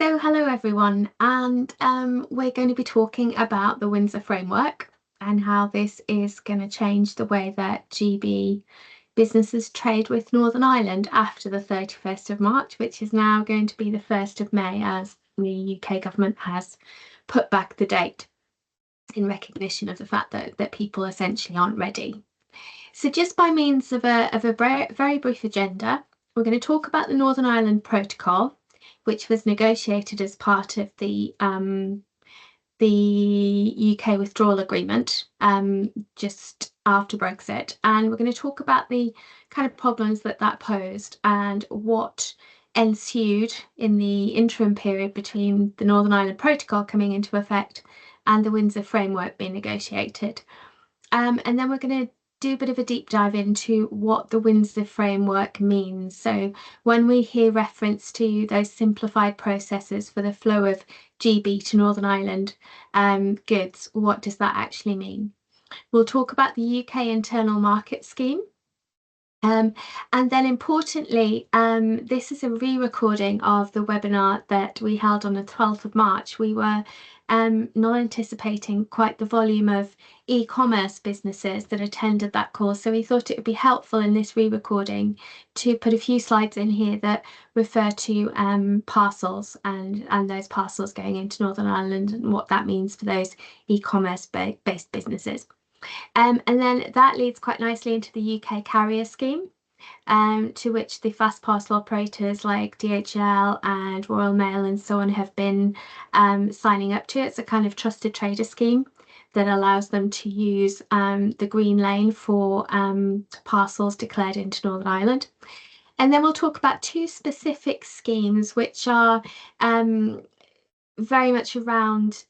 So hello everyone, and we're going to be talking about the Windsor Framework and how this is going to change the way that GB businesses trade with Northern Ireland after the 31st of March, which is now going to be the 1st of May, as the UK government has put back the date in recognition of the fact that people essentially aren't ready. So just by means of a very brief agenda, we're going to talk about the Northern Ireland Protocol, which was negotiated as part of the UK withdrawal agreement just after Brexit. And we're going to talk about the kind of problems that posed and what ensued in the interim period between the Northern Ireland Protocol coming into effect and the Windsor Framework being negotiated. And then we're going to do a bit of a deep dive into what the Windsor Framework means. So when we hear reference to those simplified processes for the flow of GB to Northern Ireland goods, what does that actually mean? We'll talk about the UK internal market scheme. And then importantly, this is a re-recording of the webinar that we held on the 12th of March. We were not anticipating quite the volume of e-commerce businesses that attended that course. So we thought it would be helpful in this re-recording to put a few slides in here that refer to parcels and those parcels going into Northern Ireland and what that means for those e-commerce based businesses. And then that leads quite nicely into the UK carrier scheme, to which the fast parcel operators like DHL and Royal Mail and so on have been signing up to. It's a kind of trusted trader scheme that allows them to use the green lane for parcels declared into Northern Ireland. And then we'll talk about two specific schemes which are very much around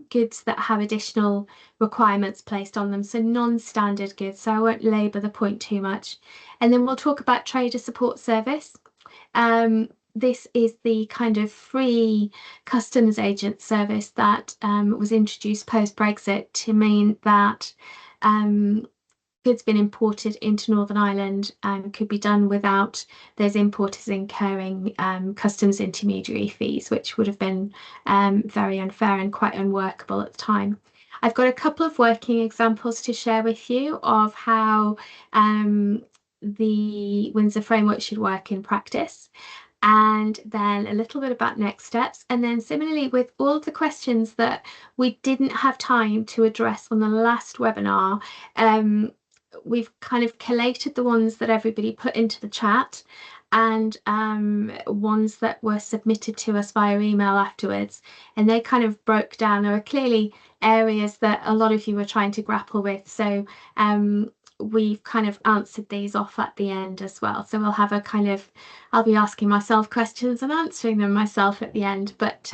goods that have additional requirements placed on them, so non-standard goods. So I won't labour the point too much. And then we'll talk about trader support service. This is the kind of free customs agent service that was introduced post-Brexit to mean that goods being imported into Northern Ireland could be done without those importers incurring customs intermediary fees, which would have been very unfair and quite unworkable at the time. I've got a couple of working examples to share with you of how the Windsor Framework should work in practice, and then a little bit about next steps. And then similarly, with all of the questions that we didn't have time to address on the last webinar, we've kind of collated the ones that everybody put into the chat and ones that were submitted to us via email afterwards, and they kind of broke down. There are clearly areas that a lot of you were trying to grapple with, so we've kind of answered these off at the end as well. So we'll have a kind of, I'll be asking myself questions and answering them myself at the end, but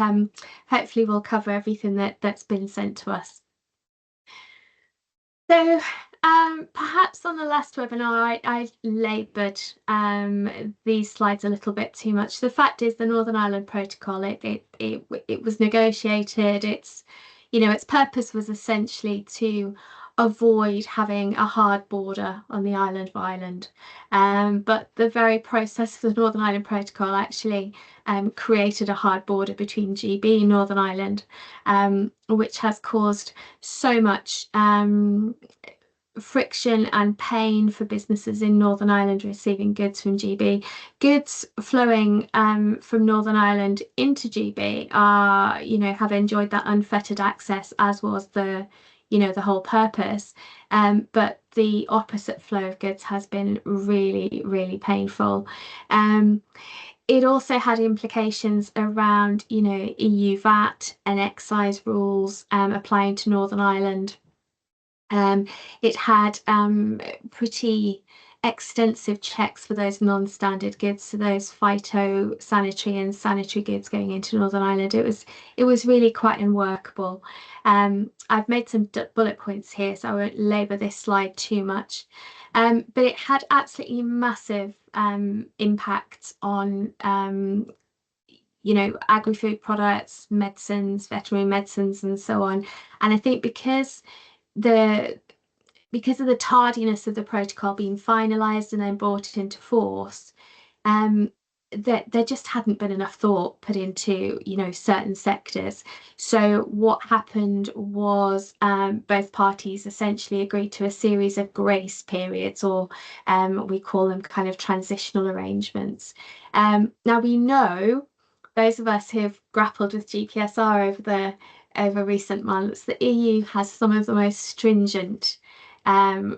hopefully we'll cover everything that's been sent to us. So perhaps on the last webinar, I laboured these slides a little bit too much. The fact is, the Northern Ireland Protocol, it was negotiated. Its purpose was essentially to avoid having a hard border on the island of Ireland. But the very process of the Northern Ireland Protocol actually created a hard border between GB and Northern Ireland, which has caused so much friction and pain for businesses in Northern Ireland receiving goods from GB. Goods flowing from Northern Ireland into GB are, have enjoyed that unfettered access, as was the whole purpose. But the opposite flow of goods has been really, really painful. It also had implications around, EU VAT and excise rules applying to Northern Ireland. It had pretty extensive checks for those non-standard goods, so those phytosanitary and sanitary goods going into Northern Ireland. It was really quite unworkable. I've made some bullet points here, so I won't labour this slide too much. But it had absolutely massive impacts on agri-food products, medicines, veterinary medicines, and so on. And I think because of the tardiness of the protocol being finalised and then brought into force, there just hadn't been enough thought put into, certain sectors. So what happened was, both parties essentially agreed to a series of grace periods, or we call them kind of transitional arrangements. Now we know, those of us who have grappled with GPSR over recent months, the EU has some of the most stringent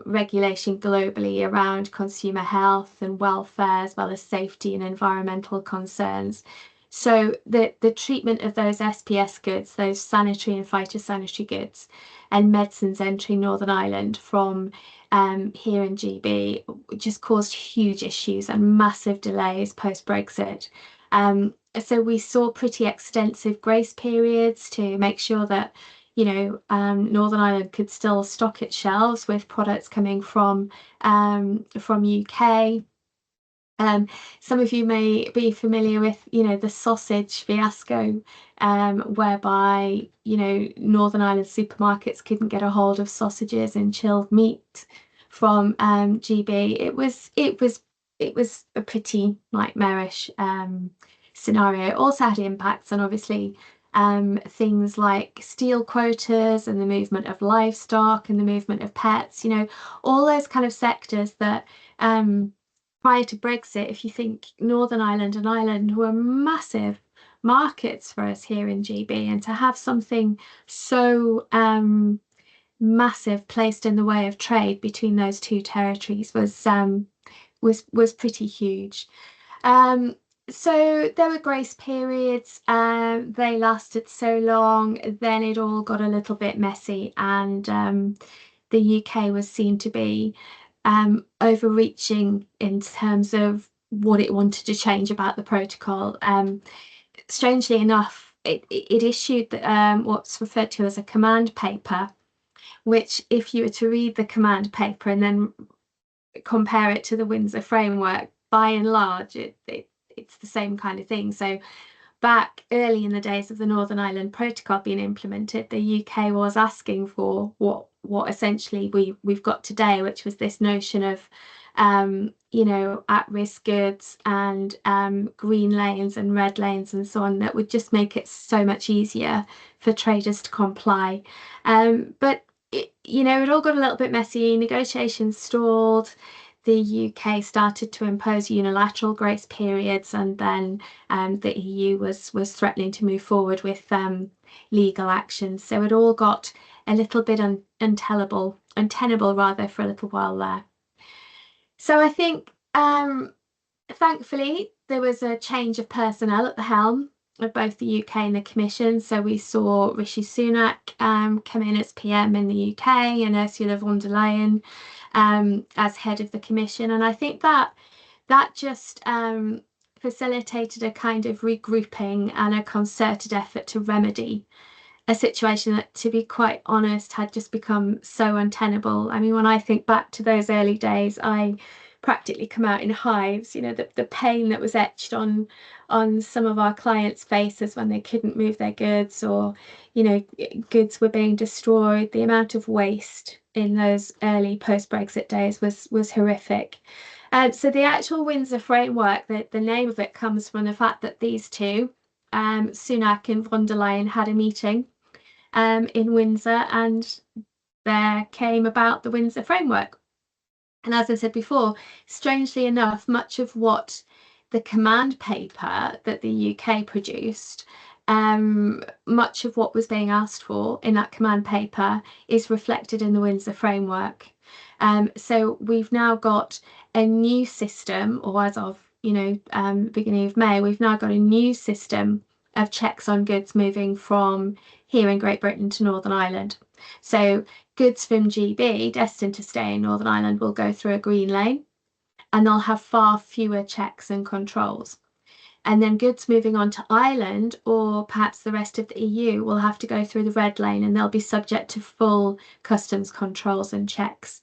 regulation globally around consumer health and welfare, as well as safety and environmental concerns. So the treatment of those SPS goods, those sanitary and phytosanitary goods, and medicines entering Northern Ireland from here in GB just caused huge issues and massive delays post-Brexit. So we saw pretty extensive grace periods to make sure that Northern Ireland could still stock its shelves with products coming from UK. Some of you may be familiar with, the sausage fiasco, whereby, Northern Ireland supermarkets couldn't get a hold of sausages and chilled meat from GB. It was a pretty nightmarish scenario. It also had impacts on, obviously, things like steel quotas and the movement of livestock and the movement of pets, all those kind of sectors that prior to Brexit, if you think, Northern Ireland and Ireland were massive markets for us here in GB, and to have something so massive placed in the way of trade between those two territories was pretty huge. So there were grace periods. They lasted so long, then it all got a little bit messy, and the UK was seen to be overreaching in terms of what it wanted to change about the protocol. Strangely enough, it issued what's referred to as a command paper, which, if you were to read the command paper and then compare it to the Windsor Framework, by and large, it's the same kind of thing. So back early in the days of the Northern Ireland Protocol being implemented, the UK was asking for what essentially we've got today, which was this notion of at-risk goods and green lanes and red lanes and so on, that would just make it so much easier for traders to comply. But it all got a little bit messy. Negotiations stalled. The UK started to impose unilateral grace periods, and then the EU was threatening to move forward with legal action. So it all got a little bit untenable rather, for a little while there. So I think, thankfully, there was a change of personnel at the helm of both the UK and the Commission. So we saw Rishi Sunak come in as PM in the UK, and Ursula von der Leyen as head of the Commission. And I think that just facilitated a kind of regrouping and a concerted effort to remedy a situation that, to be quite honest, had just become so untenable. I mean, when I think back to those early days, I practically come out in hives. The pain that was etched on some of our clients' faces when they couldn't move their goods, or goods were being destroyed. The amount of waste in those early post-Brexit days was horrific. So the actual Windsor Framework, the name of it comes from the fact that these two, Sunak and von der Leyen, had a meeting in Windsor, and there came about the Windsor Framework. And as I said before, strangely enough, much of what the command paper that the UK produced, much of what was being asked for in that command paper is reflected in the Windsor Framework. So we've now got a new system, or as of beginning of May, we've now got a new system of checks on goods moving from here in Great Britain to Northern Ireland. So goods from GB destined to stay in Northern Ireland will go through a green lane, and they'll have far fewer checks and controls. And then goods moving on to Ireland, or perhaps the rest of the EU, will have to go through the red lane, and they'll be subject to full customs controls and checks.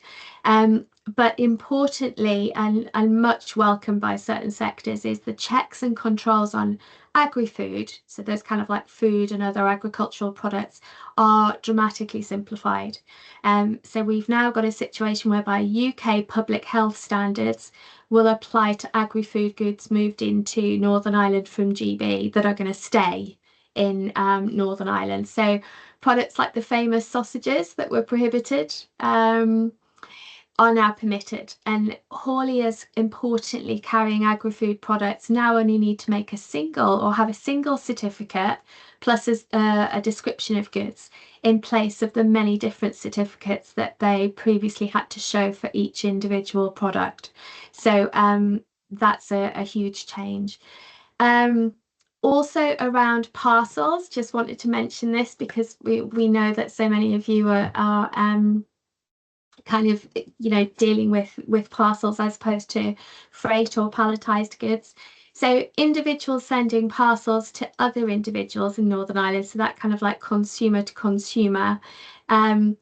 But importantly, and much welcomed by certain sectors, is the checks and controls on agri-food. So those kind of like food and other agricultural products are dramatically simplified. So we've now got a situation whereby UK public health standards will apply to agri-food goods moved into Northern Ireland from GB that are going to stay in Northern Ireland. So products like the famous sausages that were prohibited. Are now permitted, and hauliers importantly carrying agri-food products now only need to make a single or have a single certificate plus a description of goods in place of the many different certificates that they previously had to show for each individual product. So that's a huge change. Also around parcels, just wanted to mention this because we know that so many of you are kind of, dealing with parcels as opposed to freight or palletized goods. So individuals sending parcels to other individuals in Northern Ireland, so that kind of like consumer to consumer, and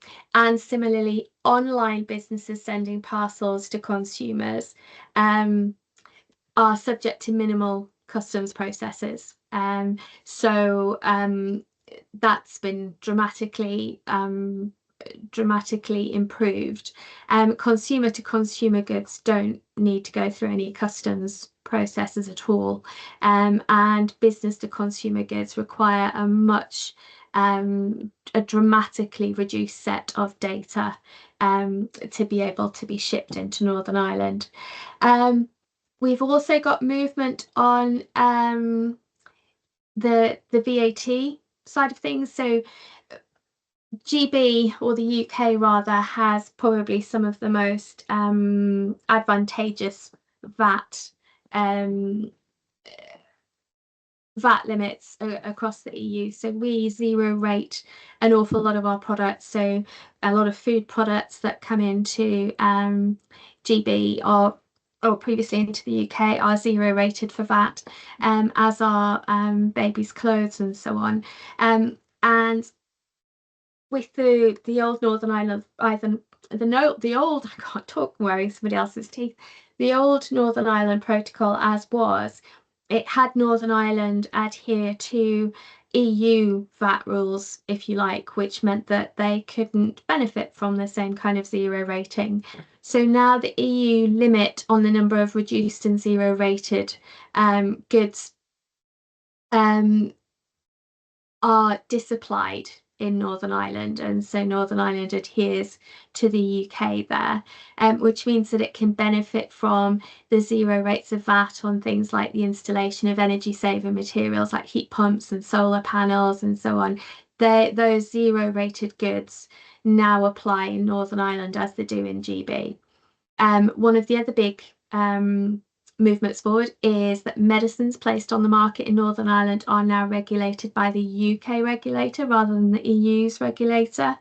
similarly online businesses sending parcels to consumers are subject to minimal customs processes. So that's been dramatically improved. Consumer to consumer goods don't need to go through any customs processes at all. And business to consumer goods require a dramatically reduced set of data to be able to be shipped into Northern Ireland. We've also got movement on the VAT side of things. So GB, or the UK rather, has probably some of the most advantageous VAT VAT limits across the EU. So we zero rate an awful lot of our products. So a lot of food products that come into GB or previously into the UK are zero rated for VAT, as are babies' clothes and so on. And with the old Northern Ireland, the old, I can't talk, I'm wearing somebody else's teeth. The old Northern Ireland protocol, as was, it had Northern Ireland adhere to EU VAT rules, if you like, which meant that they couldn't benefit from the same kind of zero rating. So now the EU limit on the number of reduced and zero rated goods are disapplied in Northern Ireland, and so Northern Ireland adheres to the UK there, which means that it can benefit from the zero rates of VAT on things like the installation of energy saving materials like heat pumps and solar panels and so on. Those zero rated goods now apply in Northern Ireland as they do in GB. One of the other big movements forward is that medicines placed on the market in Northern Ireland are now regulated by the UK regulator rather than the EU's regulator,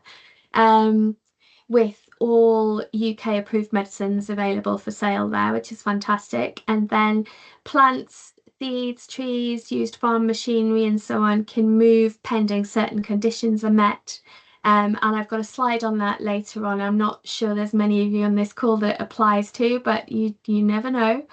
with all UK approved medicines available for sale there, which is fantastic. And then plants, seeds, trees, used farm machinery and so on can move pending certain conditions are met. And I've got a slide on that later on. I'm not sure there's many of you on this call that applies to, but you never know.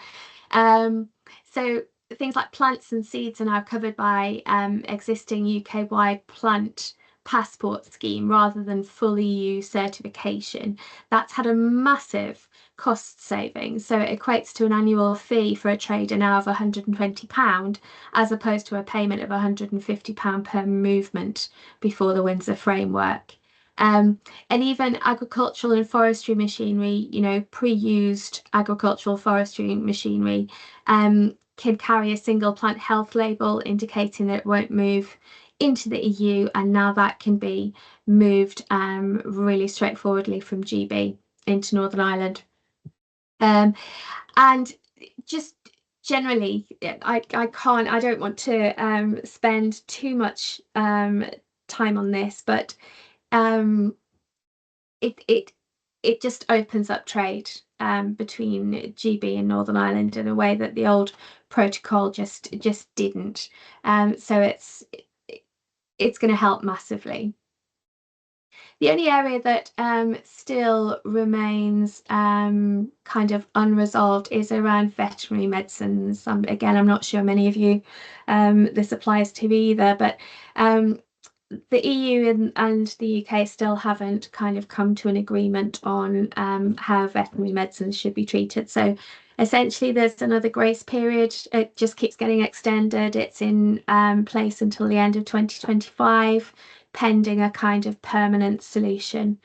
So things like plants and seeds are now covered by existing UK-wide plant passport scheme rather than full EU certification. That's had a massive cost saving. So it equates to an annual fee for a trader now of £120 as opposed to a payment of £150 per movement before the Windsor Framework. And even agricultural and forestry machinery, pre-used agricultural forestry machinery can carry a single plant health label indicating that it won't move into the EU, and now that can be moved really straightforwardly from GB into Northern Ireland. And just generally, I don't want to spend too much time on this, but it just opens up trade between GB and Northern Ireland in a way that the old protocol just didn't. So it's going to help massively. The only area that still remains kind of unresolved is around veterinary medicines. Again, I'm not sure many of you this applies to either, but the EU and the UK still haven't kind of come to an agreement on how veterinary medicines should be treated. So essentially, there's another grace period. It just keeps getting extended. It's in place until the end of 2025, pending a kind of permanent solution.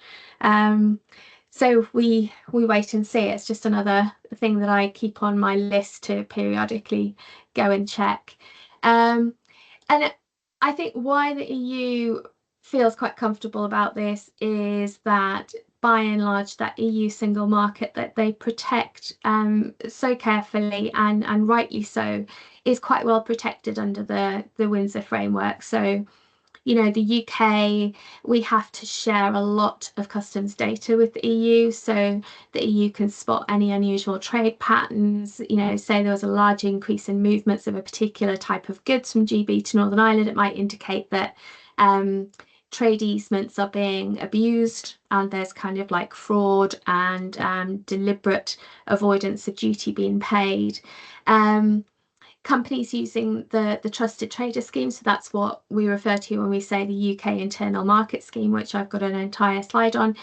So we wait and see. It's just another thing that I keep on my list to periodically go and check. And I think why the EU feels quite comfortable about this is that by and large that EU single market that they protect so carefully and rightly so is quite well protected under the Windsor Framework. So the UK, we have to share a lot of customs data with the EU, so the EU can spot any unusual trade patterns. Say there was a large increase in movements of a particular type of goods from GB to Northern Ireland, it might indicate that trade easements are being abused and there's kind of like fraud and deliberate avoidance of duty being paid. Companies using the trusted trader scheme, so that's what we refer to when we say the UK internal market scheme, which I've got an entire slide on.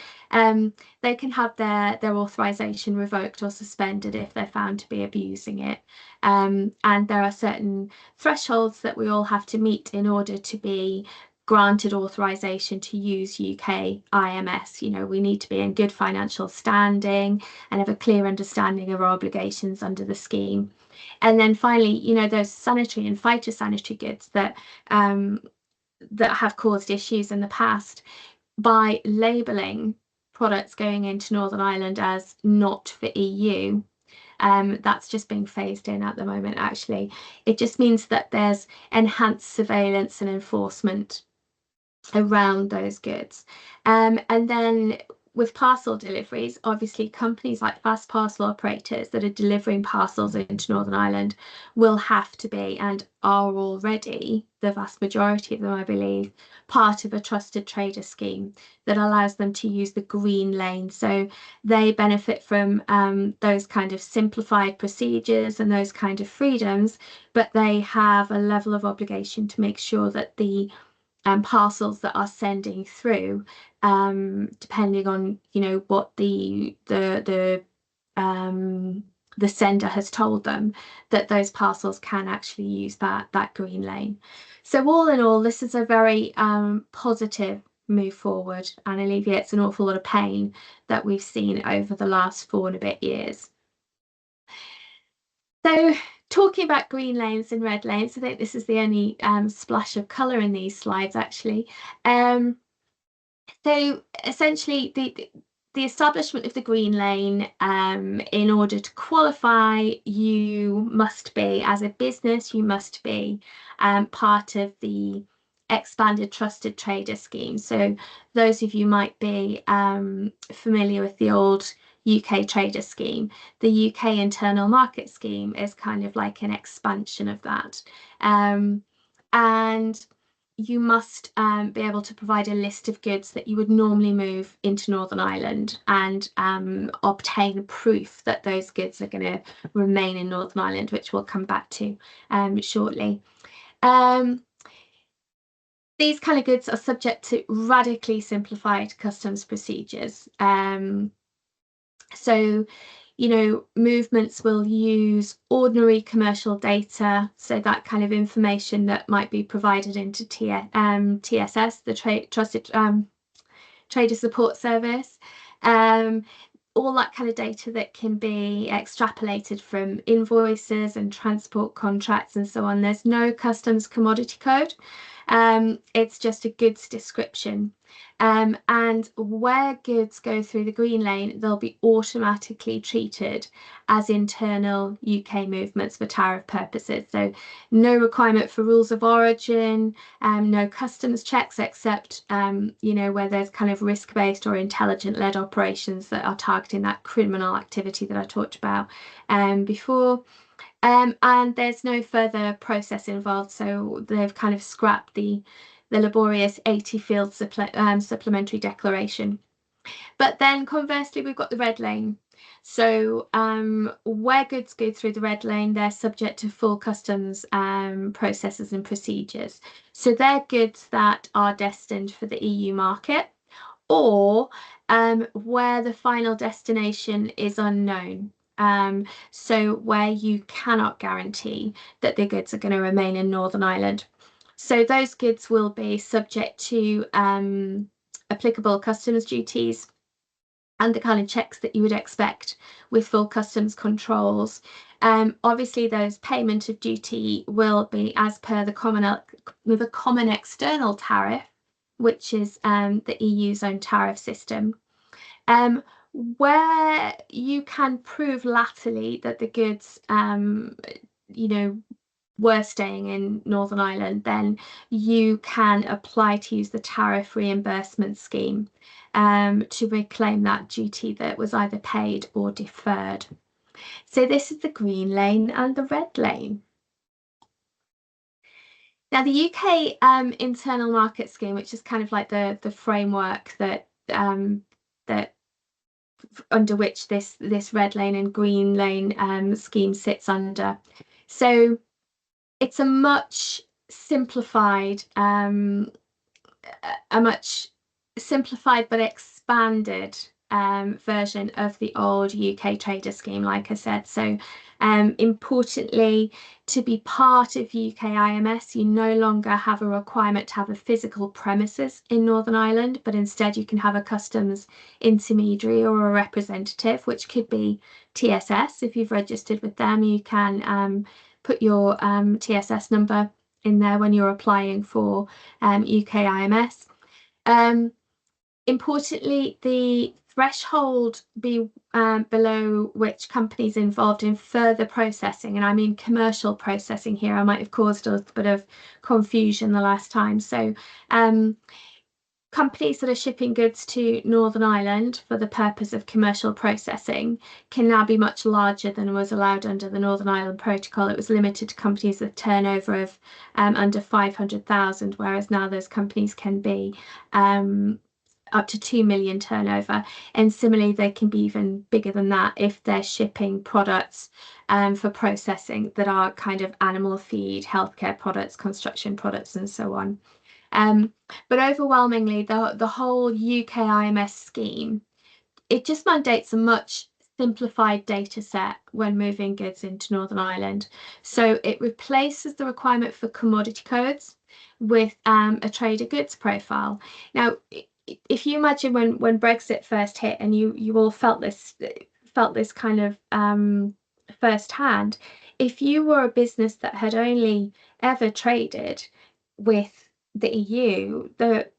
They can have their authorization revoked or suspended if they're found to be abusing it. And there are certain thresholds that we all have to meet in order to be granted authorization to use UK IMS. We need to be in good financial standing and have a clear understanding of our obligations under the scheme. And then finally, those sanitary and phytosanitary goods that have caused issues in the past, by labelling products going into Northern Ireland as not for EU, that's just being phased in at the moment, actually. It just means that there's enhanced surveillance and enforcement around those goods. And then with parcel deliveries, obviously companies like fast parcel operators that are delivering parcels into Northern Ireland will have to be, and are already, the vast majority of them, I believe, part of a trusted trader scheme that allows them to use the green lane. So they benefit from those kind of simplified procedures and those kind of freedoms, but they have a level of obligation to make sure that the parcels that are sending through, depending on what the sender has told them, that those parcels can actually use that green lane. So all in all, this is a very positive move forward and alleviates an awful lot of pain that we've seen over the last 4 and a bit years. So talking about green lanes and red lanes, I think this is the only splash of colour in these slides, actually. So essentially, the establishment of the green lane, in order to qualify, you must be, as a business, you must be part of the expanded trusted trader scheme. So those of you might be familiar with the old UK trader scheme. The UK internal market scheme is kind of like an expansion of that. And you must be able to provide a list of goods that you would normally move into Northern Ireland and obtain proof that those goods are going to remain in Northern Ireland, which we'll come back to shortly. These kind of goods are subject to radically simplified customs procedures. So, movements will use ordinary commercial data, so that kind of information that might be provided into TSS, the Trusted Trader Support Service. All that kind of data that can be extrapolated from invoices and transport contracts and so on. There's no customs commodity code. It's just a goods description. And where goods go through the green lane, they'll be automatically treated as internal UK movements for tariff purposes. So no requirement for rules of origin, no customs checks, except where there's kind of risk-based or intelligent-led operations that are targeting that criminal activity that I talked about before. And there's no further process involved, so they've kind of scrapped the the laborious 80-field supplementary declaration. But then conversely, we've got the red lane. So where goods go through the red lane, they're subject to full customs processes and procedures. So they're goods that are destined for the EU market, or where the final destination is unknown. So where you cannot guarantee that the goods are going to remain in Northern Ireland. So those goods will be subject to applicable customs duties and the kind of checks that you would expect with full customs controls. Obviously, those payment of duty will be as per the common external tariff, which is the EU's own tariff system. Where you can prove latterly that the goods, were staying in Northern Ireland, then you can apply to use the tariff reimbursement scheme to reclaim that duty that was either paid or deferred. So this is the green lane and the red lane. Now the UK internal market scheme, which is kind of like the framework that that under which this red lane and green lane scheme sits under. So it's a much simplified but expanded version of the old UK trader scheme, like I said. So importantly, to be part of UK IMS, you no longer have a requirement to have a physical premises in Northern Ireland, but instead you can have a customs intermediary or a representative, which could be TSS. If you've registered with them, you can put your TSS number in there when you're applying for UK IMS. Importantly, the threshold below which companies involved in further processing, and I mean commercial processing here, I might have caused a bit of confusion the last time. So companies that are shipping goods to Northern Ireland for the purpose of commercial processing can now be much larger than was allowed under the Northern Ireland Protocol. It was limited to companies with turnover of under 500,000, whereas now those companies can be up to 2 million turnover. And similarly, they can be even bigger than that if they're shipping products for processing that are kind of animal feed, healthcare products, construction products, and so on. But overwhelmingly, the whole UK IMS scheme, it just mandates a much simplified data set when moving goods into Northern Ireland. So it replaces the requirement for commodity codes with a trader goods profile. Now, if you imagine when Brexit first hit and you all felt this kind of firsthand, if you were a business that had only ever traded with the EU, the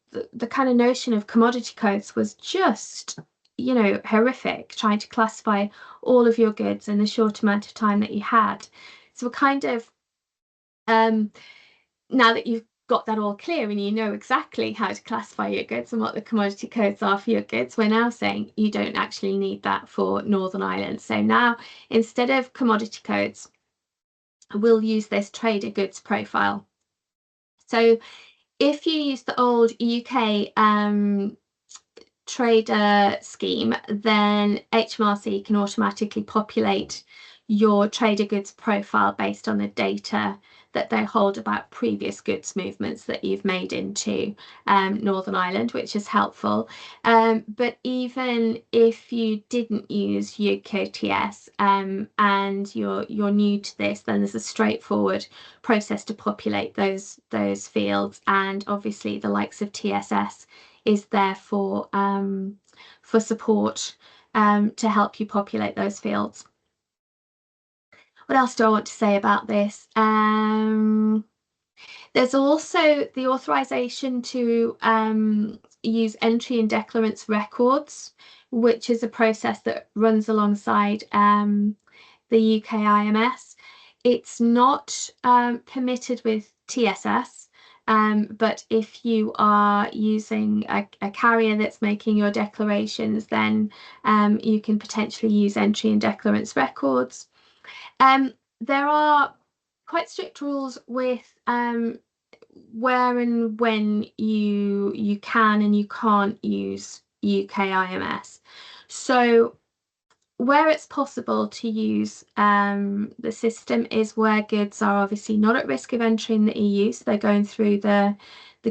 kind of notion of commodity codes was just, horrific, trying to classify all of your goods in the short amount of time that you had. So we're kind of, now that you've got that all clear and you know exactly how to classify your goods and what the commodity codes are for your goods, we're now saying you don't actually need that for Northern Ireland. So now, instead of commodity codes, we'll use this trader goods profile. So if you use the old UK trader scheme, then HMRC can automatically populate your trader goods profile based on the data that they hold about previous goods movements that you've made into Northern Ireland, which is helpful. But even if you didn't use UKTS and you're new to this, then there's a straightforward process to populate those fields, and obviously the likes of TSS is there for support to help you populate those fields. What else do I want to say about this? There's also the authorization to use entry and declarants records, which is a process that runs alongside the UK IMS. It's not permitted with TSS, but if you are using a carrier that's making your declarations, then you can potentially use entry and declarants records. There are quite strict rules with where and when you can and you can't use UK IMS. So where it's possible to use the system is where goods are obviously not at risk of entering the EU, so they're going through the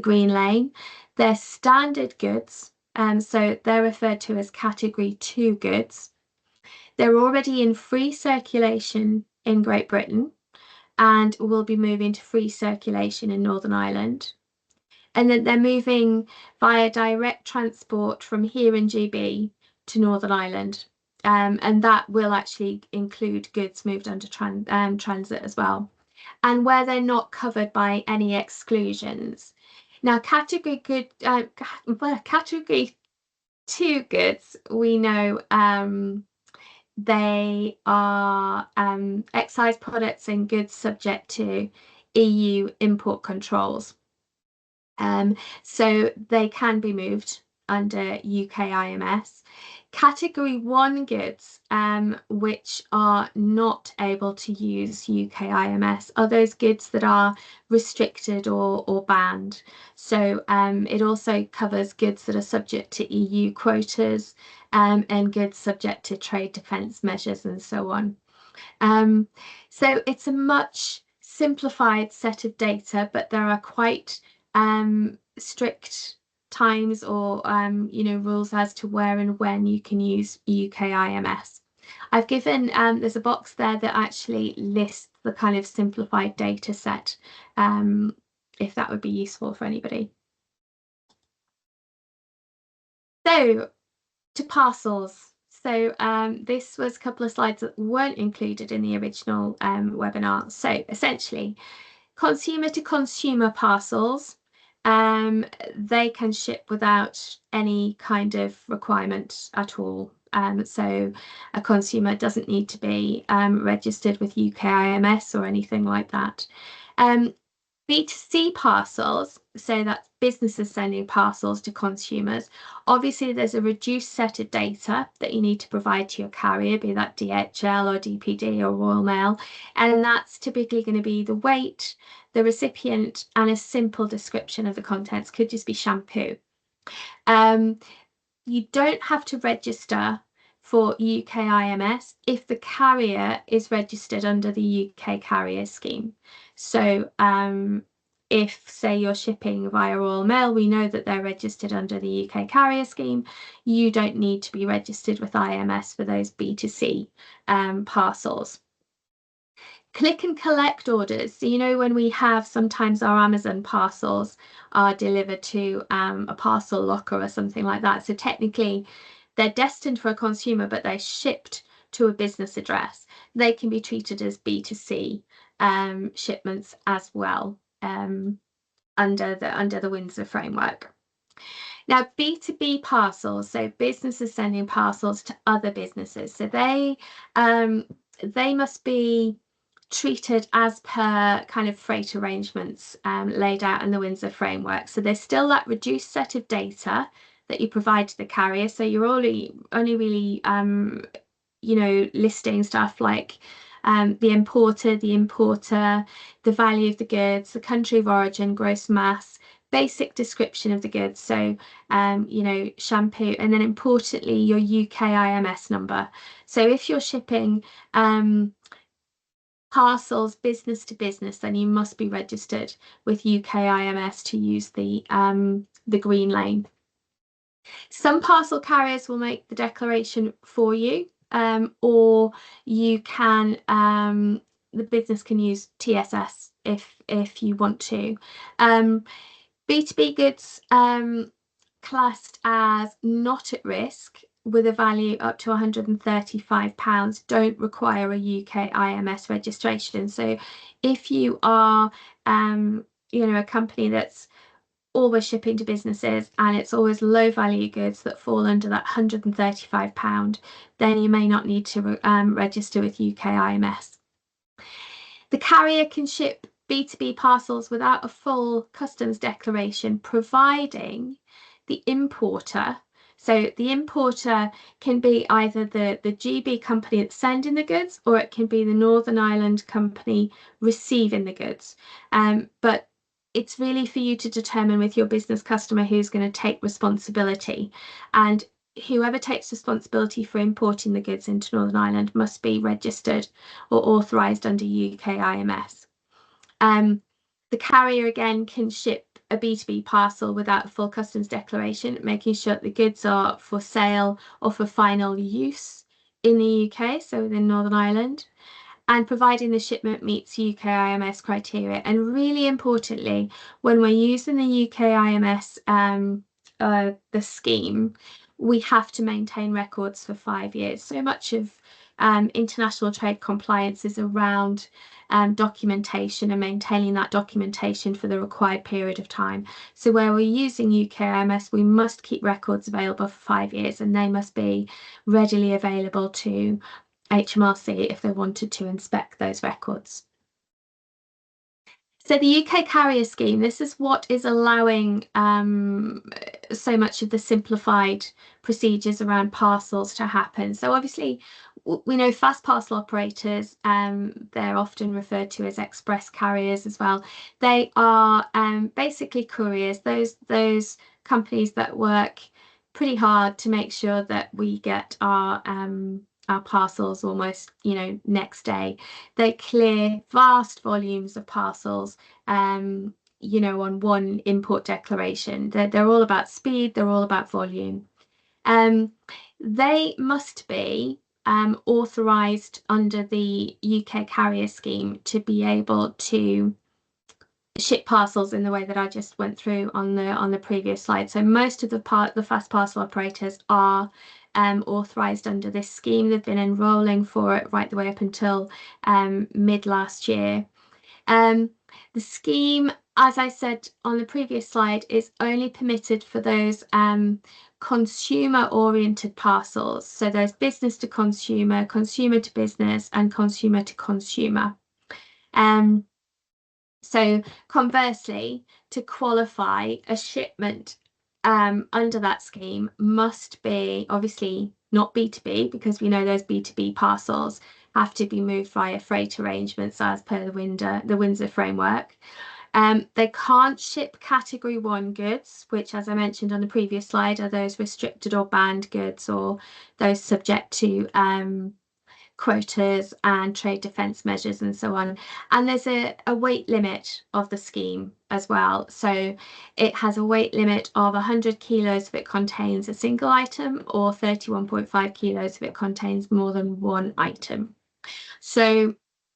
green lane. They're standard goods, so they're referred to as category 2 goods. They're already in free circulation in Great Britain and will be moving to free circulation in Northern Ireland. And then they're moving via direct transport from here in GB to Northern Ireland. And that will actually include goods moved under transit as well. And where they're not covered by any exclusions. Now, category 2 goods, we know they are excise products and goods subject to EU import controls. So they can be moved under UK IMS. Category 1 goods, which are not able to use UK IMS, are those goods that are restricted or banned. So it also covers goods that are subject to EU quotas and goods subject to trade defence measures and so on. So it's a much simplified set of data, but there are quite strict times or rules as to where and when you can use UK IMS. I've given there's a box there that actually lists the kind of simplified data set, if that would be useful for anybody. So to parcels. So this was a couple of slides that weren't included in the original webinar. So essentially, consumer to consumer parcels, they can ship without any kind of requirement at all. So a consumer doesn't need to be registered with UK IMS or anything like that. B2C parcels, so that's businesses sending parcels to consumers. Obviously, there's a reduced set of data that you need to provide to your carrier, be that DHL or DPD or Royal Mail, and that's typically going to be the weight, the recipient, and a simple description of the contents. Could just be shampoo. You don't have to register for UK IMS if the carrier is registered under the UK carrier scheme. So if, say, you're shipping via Royal Mail, we know that they're registered under the UK carrier scheme. You don't need to be registered with IMS for those B2C parcels. Click and collect orders. So, when we have sometimes our Amazon parcels are delivered to a parcel locker or something like that. So technically, they're destined for a consumer, but they're shipped to a business address. They can be treated as B2C shipments as well under the Windsor Framework. Now, B2B parcels, so businesses sending parcels to other businesses. So they must be treated as per kind of freight arrangements laid out in the Windsor Framework. So there's still that reduced set of data that you provide to the carrier. So you're only really listing stuff like the importer, the value of the goods, the country of origin, gross mass, basic description of the goods. So shampoo, and then importantly your UK IMS number. So if you're shipping parcels business to business, then you must be registered with UK IMS to use the green lane. Some parcel carriers will make the declaration for you, or you can the business can use TSS if you want to. B2B goods classed as not at risk with a value up to £135 don't require a UK IMS registration. So if you are a company that's always shipping to businesses and it's always low value goods that fall under that £135, then you may not need to register with UK IMS. The carrier can ship B2B parcels without a full customs declaration, providing the importer. So the importer can be either the GB company that's sending the goods, or it can be the Northern Ireland company receiving the goods. But it's really for you to determine with your business customer who's going to take responsibility. And whoever takes responsibility for importing the goods into Northern Ireland must be registered or authorised under UK IMS. The carrier again can ship a B2B parcel without a full customs declaration, making sure that the goods are for sale or for final use in the UK, so within Northern Ireland, and providing the shipment meets UK IMS criteria. And really importantly, when we're using the UK IMS, the scheme, we have to maintain records for 5 years. So much of international trade compliance is around documentation and maintaining that documentation for the required period of time. So where we're using UK IMS, we must keep records available for 5 years, and they must be readily available to HMRC if they wanted to inspect those records. So the UK carrier scheme, this is what is allowing so much of the simplified procedures around parcels to happen. So obviously we know fast parcel operators, they're often referred to as express carriers as well. They are basically couriers, those companies that work pretty hard to make sure that we get our parcels almost, next day. They clear vast volumes of parcels, on one import declaration. They're all about speed, they're all about volume. They must be authorised under the UK carrier scheme to be able to ship parcels in the way that I just went through on the previous slide. So most of the fast parcel operators are authorised under this scheme. They've been enrolling for it right the way up until mid last year. The scheme, as I said on the previous slide, is only permitted for those consumer-oriented parcels. So there's business to consumer, consumer to business, and consumer to consumer. So conversely, to qualify, a shipment under that scheme must be obviously not B2B, because we know those B2B parcels have to be moved via freight arrangements as per the Windsor Framework. They can't ship category 1 goods, which, as I mentioned on the previous slide, are those restricted or banned goods, or those subject to quotas and trade defence measures and so on. And there's a weight limit of the scheme as well. So it has a weight limit of 100 kilos if it contains a single item, or 31.5 kilos if it contains more than one item. So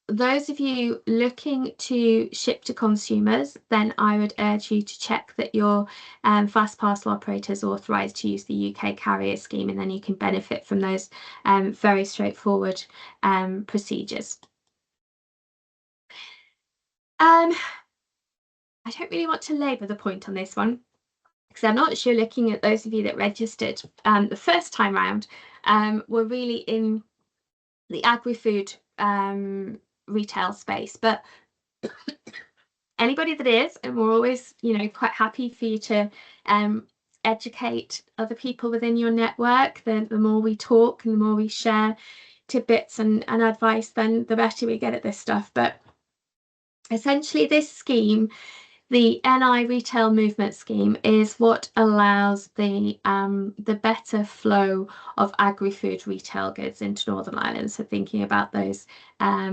those of you looking to ship to consumers, then I would urge you to check that your fast parcel operator is authorised to use the UK carrier scheme, and then you can benefit from those very straightforward procedures. I don't really want to labour the point on this one, because I'm not sure, looking at those of you that registered the first time round, were really in the agri-food retail space, but anybody that is, and we're always quite happy for you to educate other people within your network. The more we talk and the more we share tidbits and advice, then the better we get at this stuff. But essentially this scheme, the NI Retail Movement Scheme, is what allows the better flow of agri-food retail goods into Northern Ireland. So thinking about those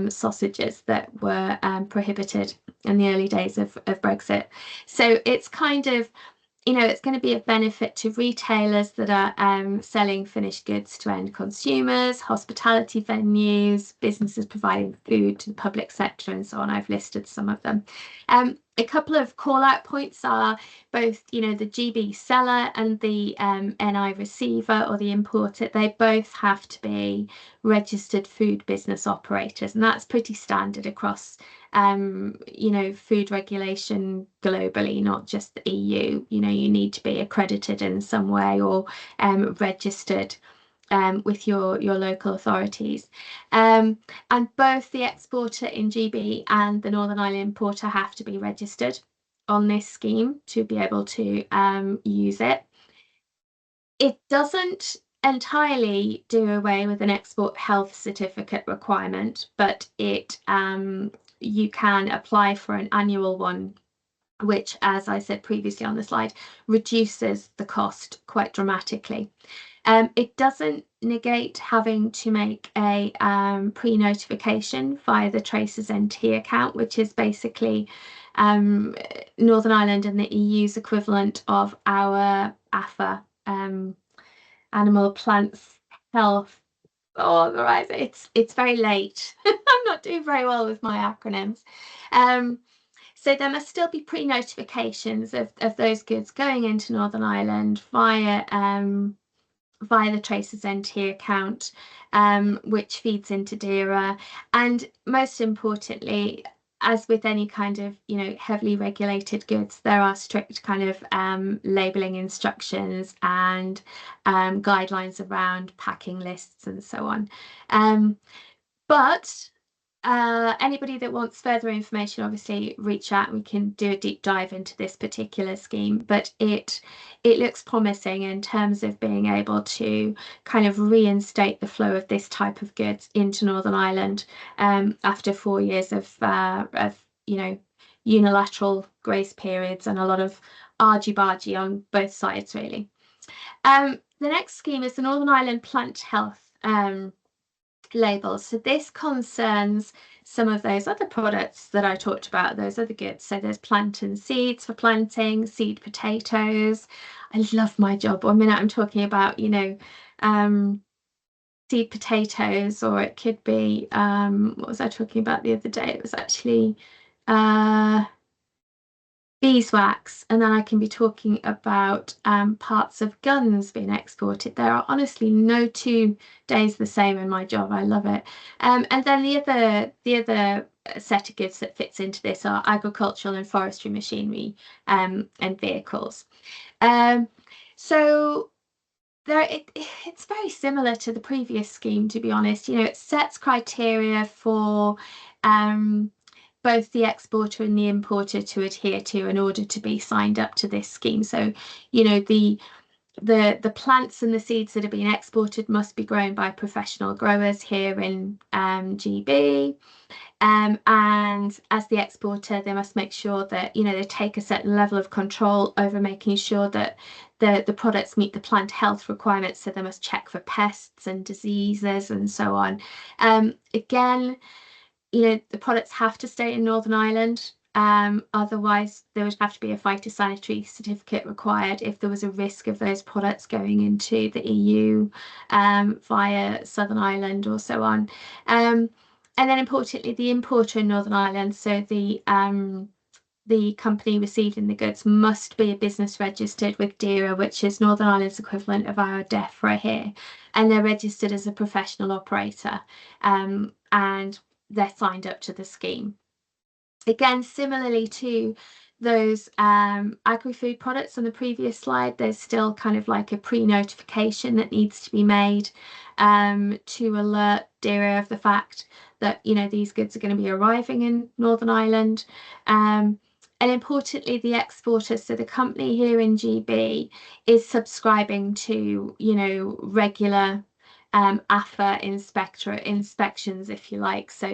sausages that were prohibited in the early days of Brexit. So it's kind of, it's going to be a benefit to retailers that are selling finished goods to end consumers, hospitality venues, businesses providing food to the public sector, and so on. I've listed some of them. A couple of call-out points are both, the GB seller and the NI receiver or the importer. They both have to be registered food business operators, and that's pretty standard across food regulation globally, not just the EU. You need to be accredited in some way, or registered with your local authorities. And both the exporter in GB and the Northern Ireland importer have to be registered on this scheme to be able to use it. It doesn't entirely do away with an export health certificate requirement, but it you can apply for an annual one which, as I said previously on the slide, reduces the cost quite dramatically. It doesn't negate having to make a pre-notification via the Traces NT account, which is basically Northern Ireland and the EU's equivalent of our APHA, Animal Plants Health. Oh, right, it's very late. I'm not doing very well with my acronyms. So there must still be pre-notifications of those goods going into Northern Ireland via the Traces NT account, which feeds into DERA. And most importantly, as with any kind of, heavily regulated goods, there are strict kind of labelling instructions and guidelines around packing lists and so on. But anybody that wants further information, obviously reach out and we can do a deep dive into this particular scheme. But it looks promising in terms of being able to kind of reinstate the flow of this type of goods into Northern Ireland after 4 years of unilateral grace periods and a lot of argy-bargy on both sides, really. The next scheme is the Northern Ireland Plant Health labels. So this concerns some of those other products that I talked about, those other goods. So there's plantain seeds for planting, seed potatoes. I love my job. 1 minute I'm talking about, seed potatoes, or it could be, what was I talking about the other day? It was actually beeswax, and then I can be talking about parts of guns being exported. There are honestly no 2 days the same in my job. I love it. And then the other set of goods that fits into this are agricultural and forestry machinery and vehicles. So it's very similar to the previous scheme, to be honest. It sets criteria for both the exporter and the importer to adhere to in order to be signed up to this scheme. So, the plants and the seeds that are being exported must be grown by professional growers here in GB. And as the exporter, they must make sure that, they take a certain level of control over making sure that the products meet the plant health requirements. So they must check for pests and diseases and so on. Again, the products have to stay in Northern Ireland. Otherwise, there would have to be a phytosanitary certificate required if there was a risk of those products going into the EU via Southern Ireland or so on. And then importantly, the importer in Northern Ireland, so the company receiving the goods, must be a business registered with DERA, which is Northern Ireland's equivalent of our DEFRA here. And they're registered as a professional operator. And they're signed up to the scheme. Again, similarly to those agri-food products on the previous slide, there's still kind of like a pre-notification that needs to be made to alert DERA of the fact that, these goods are going to be arriving in Northern Ireland. And importantly, the exporter, so the company here in GB, is subscribing to, regular APHA inspections, if you like. So,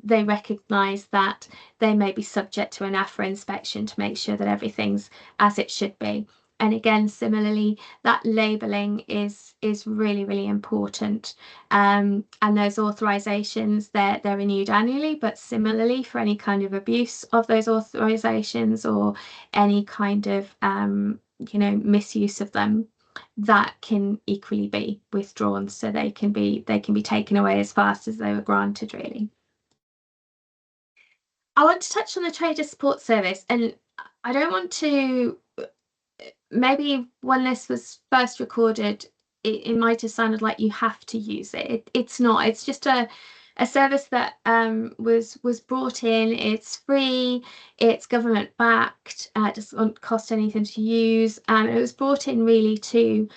they recognise that they may be subject to an APHA inspection to make sure that everything's as it should be. And again, similarly, that labelling is really, really important. And those authorisations, they're renewed annually, but similarly, for any kind of abuse of those authorisations or any kind of misuse of them, that can equally be withdrawn, so they can be taken away as fast as they were granted, really. I want to touch on the Trader Support Service, and I don't want to, maybe when this was first recorded, it might have sounded like you have to use it. It's not. It's just a service that was brought in. It's free, it's government backed, it doesn't cost anything to use. It was brought in really to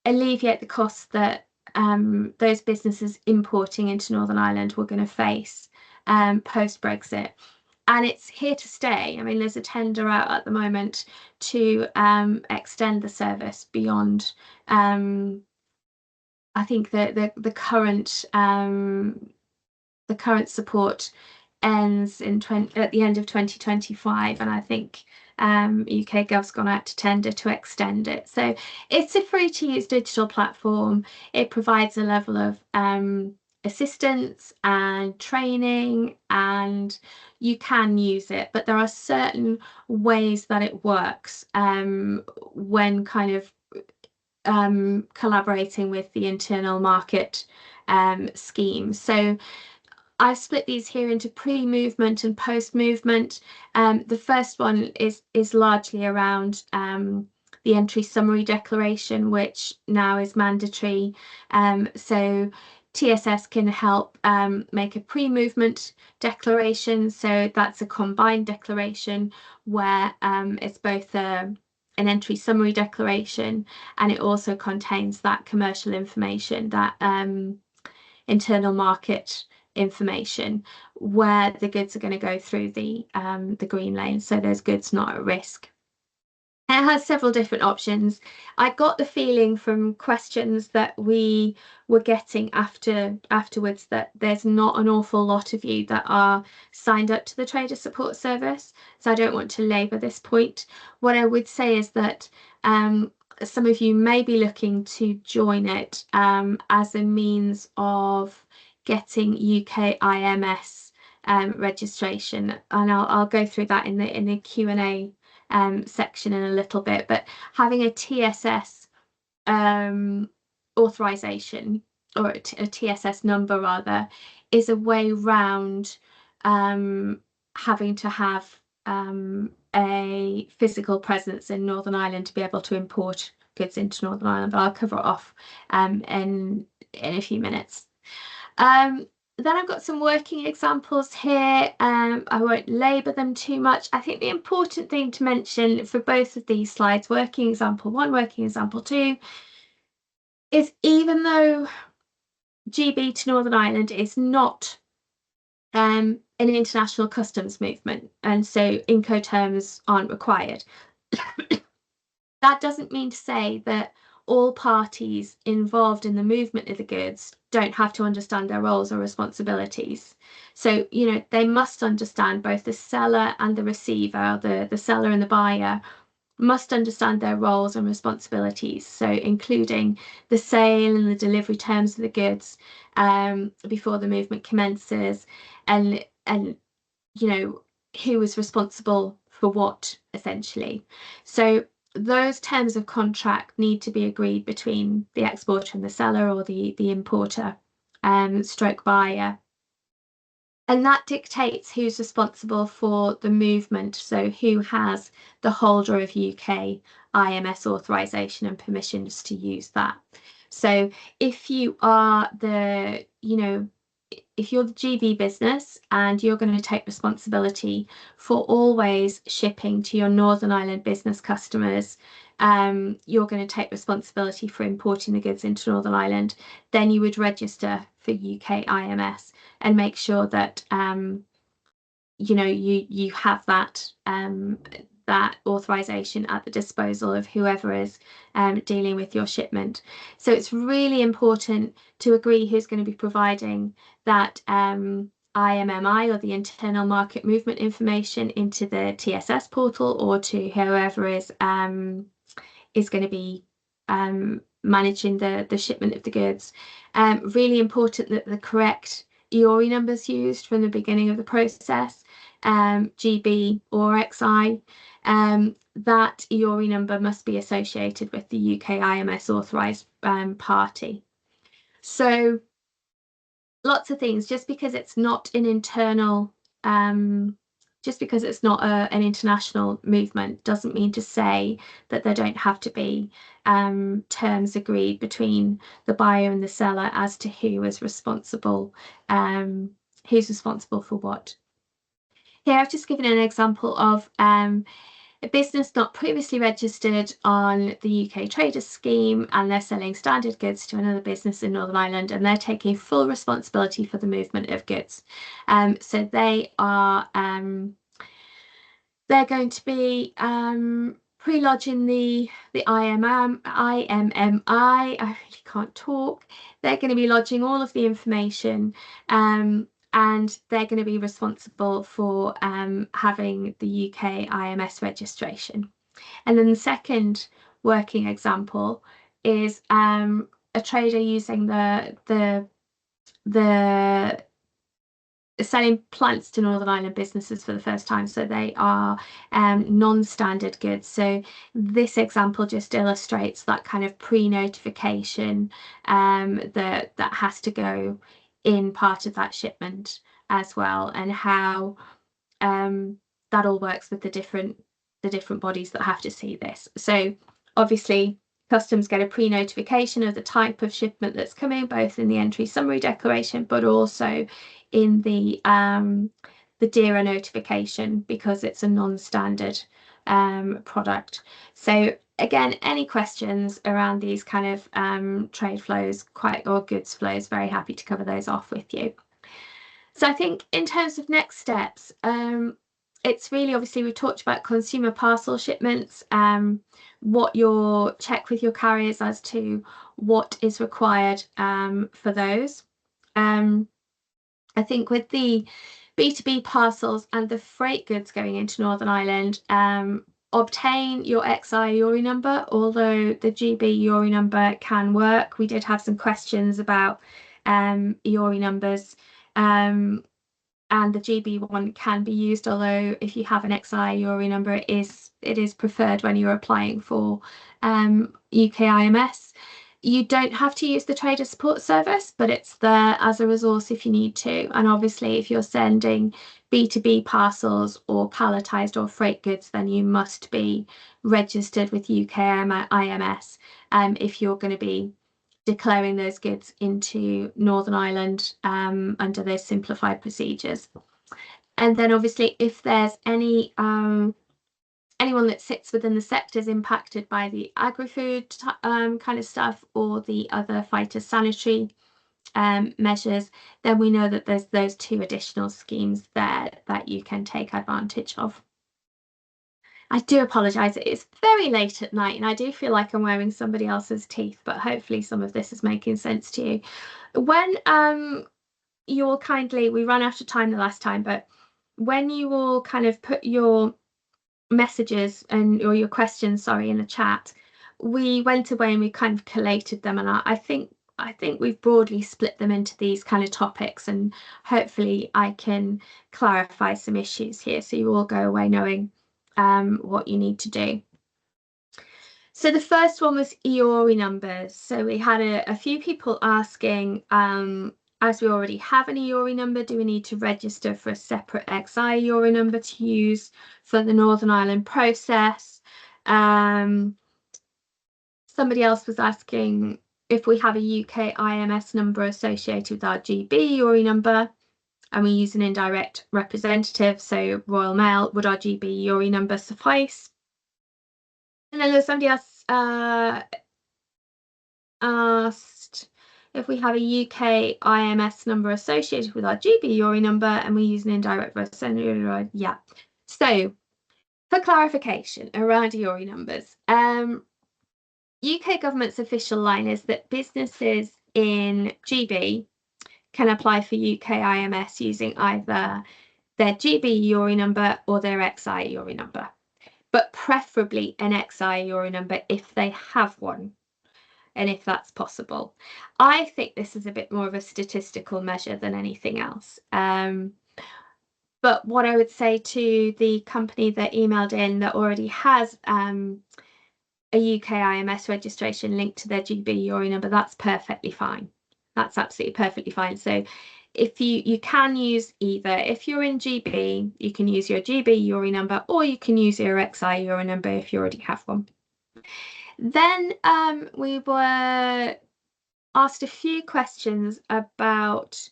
alleviate the costs that those businesses importing into Northern Ireland were going to face post-Brexit. And it's here to stay. I mean, there's a tender out at the moment to extend the service beyond, I think, the current support ends at the end of 2025, and I think UK Gov's gone out to tender to extend it. So it's a free to use digital platform. It provides a level of assistance and training, and you can use it, but there are certain ways that it works when kind of collaborating with the internal market scheme. So I've split these here into pre-movement and post-movement. The first one is largely around the entry summary declaration, which now is mandatory. So TSS can help make a pre-movement declaration. So that's a combined declaration where it's both an entry summary declaration, and it also contains that commercial information, that internal market information, where the goods are going to go through the green lane, so there's goods not at risk. It has several different options. I got the feeling from questions that we were getting afterwards that there's not an awful lot of you that are signed up to the Trader Support Service, so I don't want to labour this point. What I would say is that some of you may be looking to join it as a means of getting UK IMS registration, and I'll go through that in the Q&A section in a little bit. But having a TSS authorization, or a TSS number rather, is a way round having to have a physical presence in Northern Ireland to be able to import goods into Northern Ireland, but I'll cover it off in a few minutes. Then I've got some working examples here. I won't labour them too much. I think the important thing to mention for both of these slides, working example 1, working example 2, is even though GB to Northern Ireland is not an international customs movement, and so Incoterms aren't required, that doesn't mean to say that all parties involved in the movement of the goods don't have to understand their roles or responsibilities. So, you know, they must understand, both the seller and the receiver, the seller and the buyer must understand their roles and responsibilities. So including the sale and the delivery terms of the goods before the movement commences, and you know, who is responsible for what, essentially. So those terms of contract need to be agreed between the exporter and the seller, or the importer stroke buyer. And that dictates who's responsible for the movement, so who has the holder of UK IMS authorization and permissions to use that. So if you are the, you know, if you're the GB business and you're going to take responsibility for always shipping to your Northern Ireland business customers, you're going to take responsibility for importing the goods into Northern Ireland, then you would register for UK IMS and make sure that you know, you have that that authorization at the disposal of whoever is dealing with your shipment. So it's really important to agree who's going to be providing that IMMI, or the internal market movement information, into the TSS portal, or to whoever is going to be managing the shipment of the goods. Really important that the correct EORI numbers used from the beginning of the process, GB or XI. That EORI number must be associated with the UK IMS authorised party. So lots of things. Just because it's not an internal, just because it's not an international movement, doesn't mean to say that there don't have to be terms agreed between the buyer and the seller as to who is responsible, who's responsible for what. Here I've just given an example of a business not previously registered on the UK Traders Scheme, and they're selling standard goods to another business in Northern Ireland, and they're taking full responsibility for the movement of goods. So they are they're going to be pre-lodging the IMMI. I really can't talk. They're going to be lodging all of the information and they're going to be responsible for having the UK IMS registration. And then the second working example is a trader using the selling plants to Northern Ireland businesses for the first time. So they are non-standard goods. So this example just illustrates that kind of pre-notification that has to go in part of that shipment as well, and how that all works with the different bodies that have to see this. So obviously customs get a pre-notification of the type of shipment that's coming, both in the entry summary declaration, but also in the DIRA notification, because it's a non-standard product. So again, any questions around these kind of trade flows, or goods flows, very happy to cover those off with you. So I think in terms of next steps, it's really, obviously we talked about consumer parcel shipments, what your check with your carriers as to what is required for those. I think with the B2B parcels and the freight goods going into Northern Ireland, obtain your XI EORI number, although the GB EORI number can work. We did have some questions about EORI numbers. And the GB one can be used, although if you have an XI EORI number, it is preferred when you're applying for UK IMS. You don't have to use the Trader Support Service, but it's there as a resource if you need to. And obviously, if you're sending B2B parcels or palletized or freight goods, then you must be registered with UK IMS if you're going to be declaring those goods into Northern Ireland under those simplified procedures. And then obviously if there's anyone that sits within the sectors impacted by the agri-food kind of stuff, or the other phytosanitary measures, then we know that there's those two additional schemes there that you can take advantage of. I do apologise, it's very late at night and I do feel like I'm wearing somebody else's teeth, but hopefully some of this is making sense to you. When you'll kindly, we ran out of time the last time, but when you will kind of put your messages or your questions, sorry, in the chat, we went away and we kind of collated them, and I think we've broadly split them into these kind of topics, and hopefully I can clarify some issues here so you all go away knowing what you need to do. So the first one was EORI numbers. So we had a few people asking, as we already have an EORI number, do we need to register for a separate XI EORI number to use for the Northern Ireland process? Somebody else was asking if we have a UK IMS number associated with our GB EORI number, and we use an indirect representative, so Royal Mail, would our GB EORI number suffice? And then there's somebody else asked if we have a UK IMS number associated with our GB EORI number and we use an indirect representative. Yeah. So for clarification around EORI numbers, UK government's official line is that businesses in GB can apply for UK IMS using either their GB EORI number or their XI EORI number, but preferably an XI EORI number if they have one, and if that's possible. I think this is a bit more of a statistical measure than anything else. But what I would say to the company that emailed in that already has a UK IMS registration linked to their GB EORI number, that's perfectly fine. That's absolutely perfectly fine. So if you can use either. If you're in GB, you can use your GB EORI number, or you can use your XI EORI number if you already have one. Then we were asked a few questions about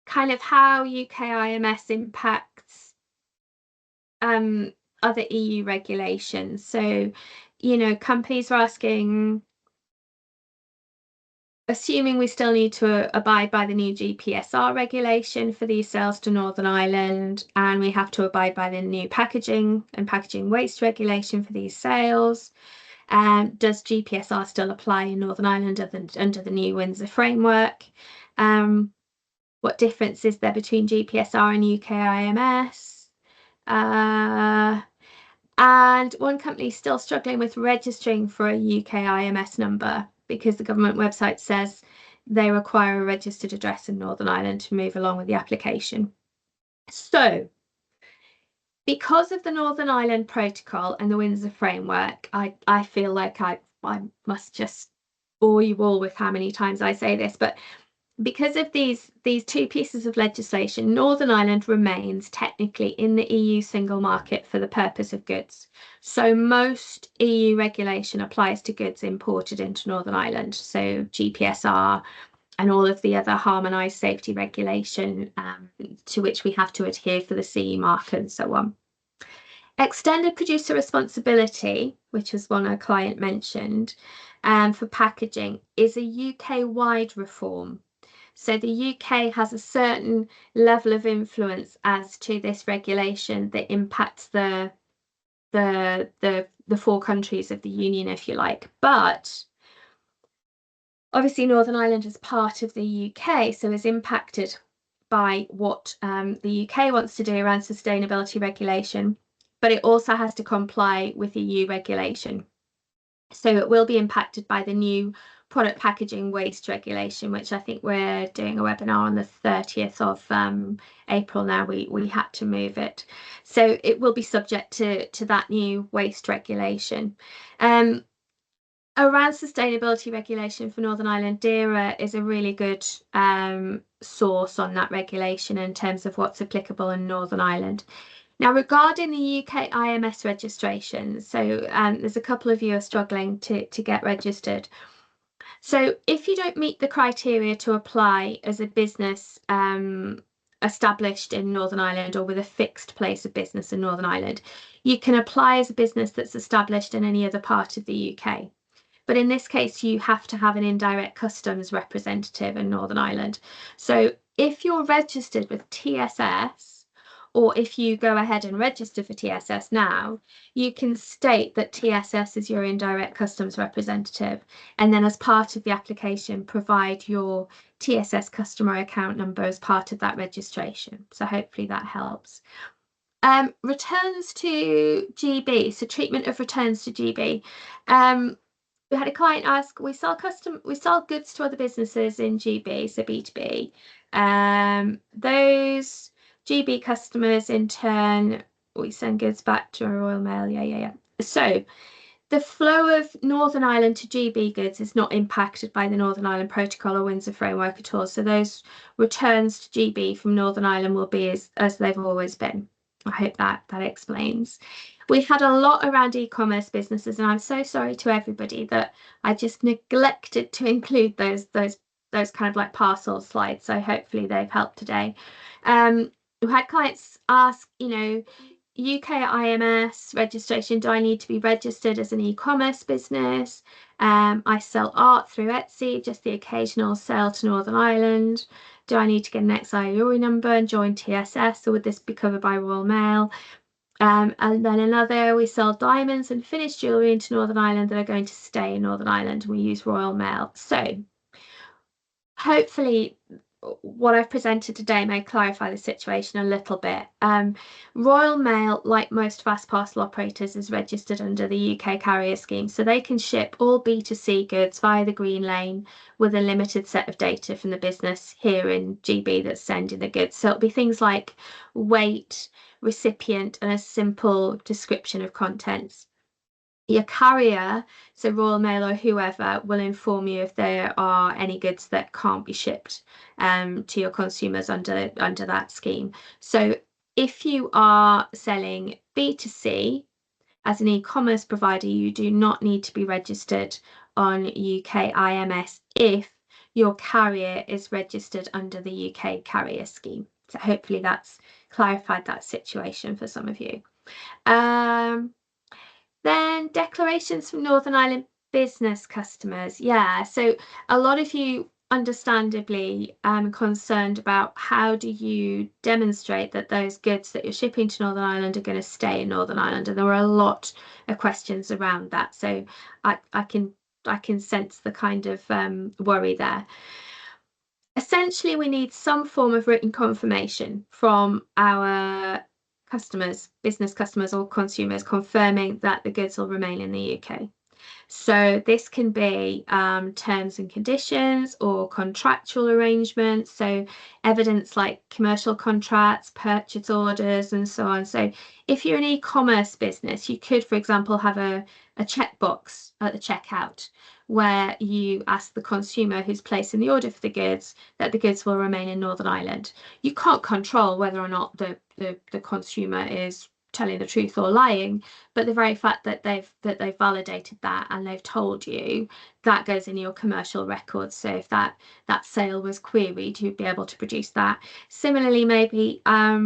kind of how UK IMS impacts other EU regulations. So, companies are asking, assuming we still need to abide by the new GPSR regulation for these sales to Northern Ireland, and we have to abide by the new packaging and packaging waste regulation for these sales. Does GPSR still apply in Northern Ireland under the new Windsor Framework? What difference is there between GPSR and UKIMS? And one company is still struggling with registering for a UKIMS number because the government website says they require a registered address in Northern Ireland to move along with the application. So, because of the Northern Ireland Protocol and the Windsor Framework, I feel like I must just bore you all with how many times I say this, but because of these two pieces of legislation, Northern Ireland remains technically in the EU single market for the purpose of goods. So most EU regulation applies to goods imported into Northern Ireland. So GPSR and all of the other harmonised safety regulation to which we have to adhere for the CE mark and so on. Extended producer responsibility, which was one our client mentioned, for packaging is a UK-wide reform. So the UK has a certain level of influence as to this regulation that impacts the 4 countries of the Union, if you like. But obviously Northern Ireland is part of the UK, so is impacted by what the UK wants to do around sustainability regulation, but it also has to comply with EU regulation. So it will be impacted by the new product packaging waste regulation, which I think we're doing a webinar on the 30th of April now. We had to move it. So it will be subject to that new waste regulation. Around sustainability regulation for Northern Ireland, DERA is a really good source on that regulation in terms of what's applicable in Northern Ireland. Now, regarding the UK IMS registration, so there's a couple of you are struggling to get registered. So if you don't meet the criteria to apply as a business established in Northern Ireland or with a fixed place of business in Northern Ireland, you can apply as a business that's established in any other part of the UK. But in this case, you have to have an indirect customs representative in Northern Ireland. So if you're registered with TSS, or if you go ahead and register for TSS now, you can state that TSS is your indirect customs representative. And then as part of the application, provide your TSS customer account number as part of that registration. So hopefully that helps. Returns to GB, so treatment of returns to GB. We had a client ask, we sell goods to other businesses in GB, so B2B. Those GB customers in turn, we send goods back to Royal Mail. Yeah. So the flow of Northern Ireland to GB goods is not impacted by the Northern Ireland Protocol or Windsor Framework at all. So those returns to GB from Northern Ireland will be as they've always been. I hope that explains. We had a lot around e-commerce businesses, and I'm so sorry to everybody that I just neglected to include those kind of like parcel slides. So hopefully they've helped today. We had clients ask, UK IMS registration, do I need to be registered as an e-commerce business? I sell art through Etsy, just the occasional sale to Northern Ireland. Do I need to get an XIORI number and join TSS, or would this be covered by Royal Mail? And then another, we sell diamonds and finished jewellery into Northern Ireland that are going to stay in Northern Ireland. We use Royal Mail. So hopefully what I've presented today may clarify the situation a little bit. Royal Mail, like most fast parcel operators, is registered under the UK carrier scheme, so they can ship all B2C goods via the Green Lane with a limited set of data from the business here in GB that's sending the goods. So it'll be things like weight, recipient, and a simple description of contents. Your carrier, so Royal Mail or whoever, will inform you if there are any goods that can't be shipped to your consumers under that scheme. So if you are selling B2C as an e-commerce provider, you do not need to be registered on UK IMS if your carrier is registered under the UK carrier scheme. So hopefully that's clarified that situation for some of you. Then declarations from Northern Ireland business customers. Yeah, so a lot of you understandably concerned about how do you demonstrate that those goods that you're shipping to Northern Ireland are going to stay in Northern Ireland, and there were a lot of questions around that. So I can sense the kind of worry there. Essentially, we need some form of written confirmation from our customers, business customers or consumers, confirming that the goods will remain in the UK. So this can be terms and conditions or contractual arrangements. So evidence like commercial contracts, purchase orders, and so on. So if you're an e-commerce business, you could, for example, have a checkbox at the checkout where you ask the consumer who's placing the order for the goods that the goods will remain in Northern Ireland. You can't control whether or not the consumer is telling the truth or lying, but the very fact that they've validated that and they've told you, that goes in your commercial records. So if that sale was queried, you'd be able to produce that. Similarly, maybe a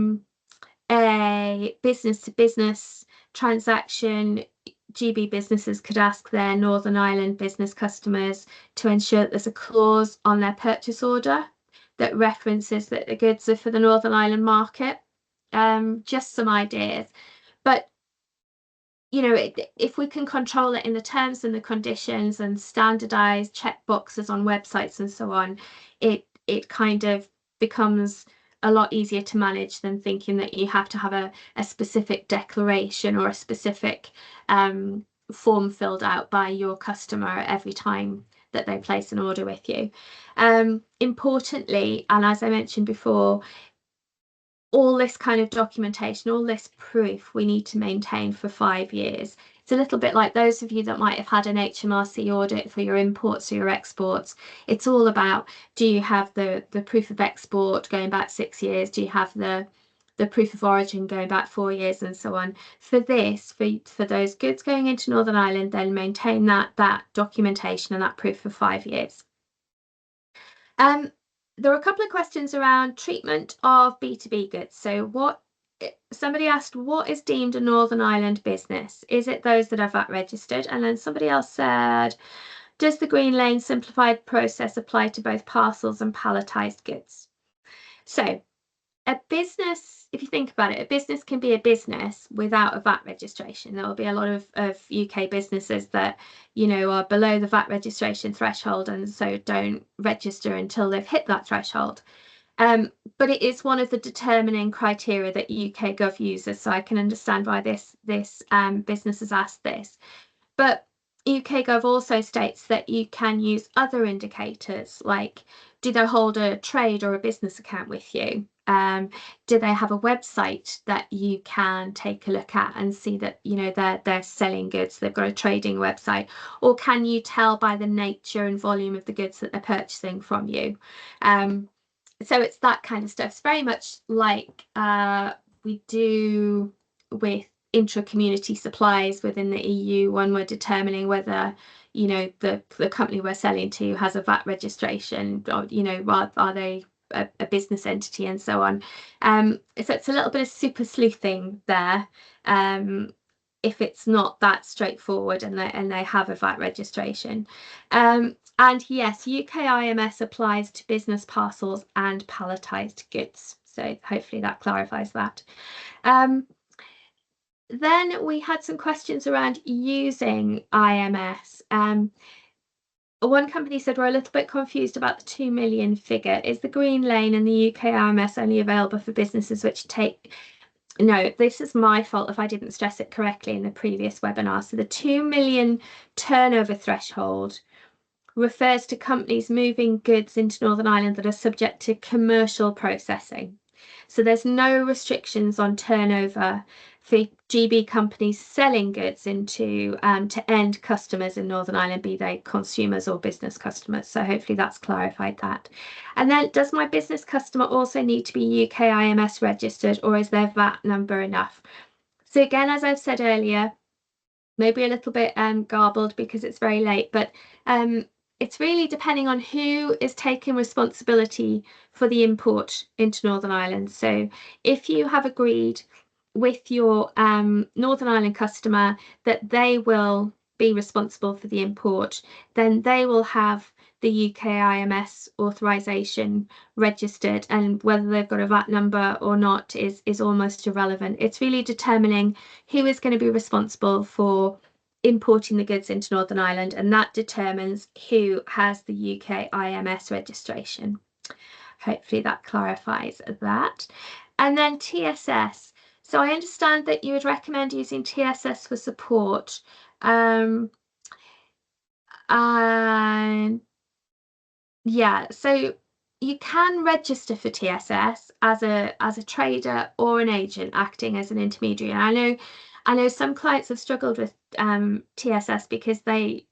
business to business transaction, GB businesses could ask their Northern Ireland business customers to ensure that there's a clause on their purchase order that references that the goods are for the Northern Ireland market. Just some ideas. But if we can control it in the terms and the conditions and standardize check boxes on websites and so on, it kind of becomes a lot easier to manage than thinking that you have to have a specific declaration or a specific form filled out by your customer every time that they place an order with you. Importantly, and as I mentioned before, all this kind of documentation, all this proof we need to maintain for 5 years. It's a little bit like those of you that might have had an HMRC audit for your imports or your exports. It's all about, do you have the proof of export going back 6 years? Do you have the proof of origin going back 4 years, and so on? For this, for those goods going into Northern Ireland, then maintain that documentation and that proof for 5 years. There are a couple of questions around treatment of B2B goods. So somebody asked, what is deemed a Northern Ireland business? Is it those that are VAT registered? And then somebody else said, does the Green Lane simplified process apply to both parcels and palletized goods? So a business, if you think about it, a business can be a business without a VAT registration. There will be a lot of UK businesses that, are below the VAT registration threshold and so don't register until they've hit that threshold. But it is one of the determining criteria that UK Gov uses. So I can understand why this business has asked this. But UK Gov also states that you can use other indicators, like, do they hold a trade or a business account with you? Do they have a website that you can take a look at and see that they're selling goods, they've got a trading website? Or can you tell by the nature and volume of the goods that they're purchasing from you? So it's that kind of stuff. It's very much like we do with intra-community supplies within the EU when we're determining whether the company we're selling to has a VAT registration, or are they a business entity, and so on. So it's a little bit of super sleuthing there, if it's not that straightforward and they have a VAT registration. And yes, UK IMS applies to business parcels and palletized goods. So hopefully that clarifies that. Then we had some questions around using IMS. One company said, we're a little bit confused about the 2 million figure. Is the Green Lane and the UK IMS only available for businesses which take... No, this is my fault if I didn't stress it correctly in the previous webinar. So the 2 million turnover threshold refers to companies moving goods into Northern Ireland that are subject to commercial processing. So there's no restrictions on turnover for GB companies selling goods into to end customers in Northern Ireland, be they consumers or business customers. So hopefully that's clarified that. And then, does my business customer also need to be UK IMS registered, or is their VAT number enough? So again, as I've said earlier, maybe a little bit garbled because it's very late, but it's really depending on who is taking responsibility for the import into Northern Ireland. So if you have agreed with your Northern Ireland customer that they will be responsible for the import, then they will have the UK IMS authorization registered, and whether they've got a VAT number or not is almost irrelevant. It's really determining who is going to be responsible for importing the goods into Northern Ireland, and that determines who has the UK IMS registration. Hopefully that clarifies that. And then TSS. So I understand that you would recommend using TSS for support. And yeah, so you can register for TSS as a trader or an agent acting as an intermediary. And I know some clients have struggled with TSS because they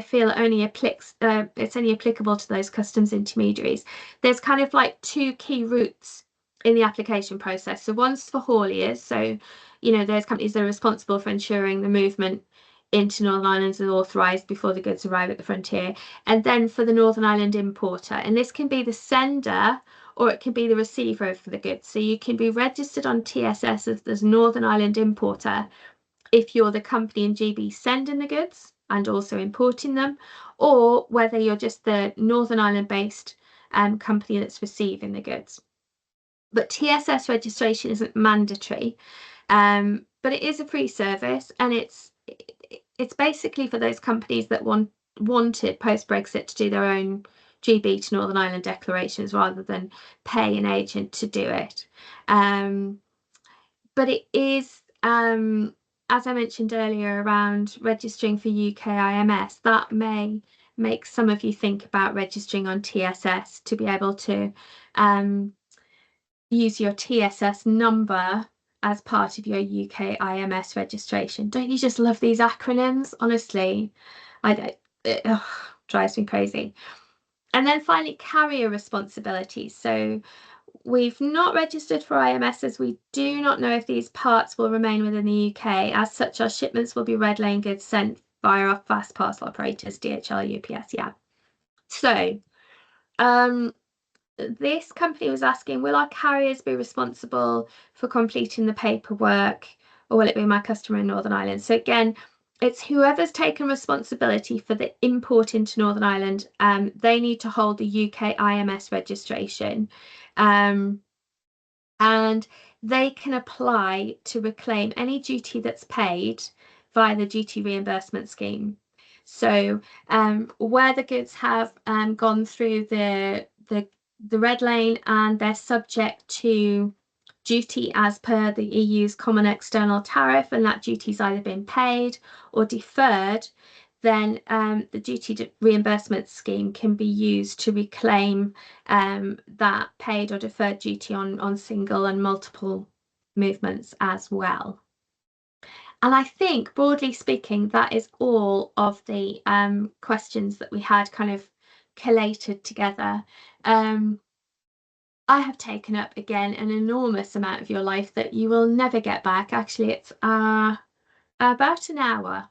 feel it's only applicable to those customs intermediaries. There's kind of like two key routes in the application process. So one's for hauliers. So, those companies that are responsible for ensuring the movement into Northern Ireland is authorised before the goods arrive at the frontier. And then for the Northern Ireland importer. And this can be the sender or it can be the receiver of the goods. So you can be registered on TSS as Northern Ireland importer if you're the company in GB sending the goods and also importing them, or whether you're just the Northern Ireland based company that's receiving the goods. But TSS registration isn't mandatory, but it is a free service, and it's basically for those companies that wanted post-Brexit to do their own GB to Northern Ireland declarations rather than pay an agent to do it. But it is, as I mentioned earlier, around registering for UK IMS, that may make some of you think about registering on TSS to be able to use your TSS number as part of your UK IMS registration. Don't you just love these acronyms? Honestly, it drives me crazy. And then finally, carrier responsibilities. So we've not registered for IMS as we do not know if these parts will remain within the UK. As such, our shipments will be red lane goods sent via our fast parcel operators, DHL, UPS, yeah. So this company was asking, will our carriers be responsible for completing the paperwork, or will it be my customer in Northern Ireland? So again, it's whoever's taken responsibility for the import into Northern Ireland. They need to hold the UK IMS registration. And they can apply to reclaim any duty that's paid via the duty reimbursement scheme. So where the goods have gone through the red lane and they're subject to duty as per the EU's common external tariff, and that duty's either been paid or deferred, then the duty reimbursement scheme can be used to reclaim that paid or deferred duty on single and multiple movements as well. And I think, broadly speaking, that is all of the questions that we had kind of collated together. I have taken up, again, an enormous amount of your life that you will never get back. Actually, it's about an hour.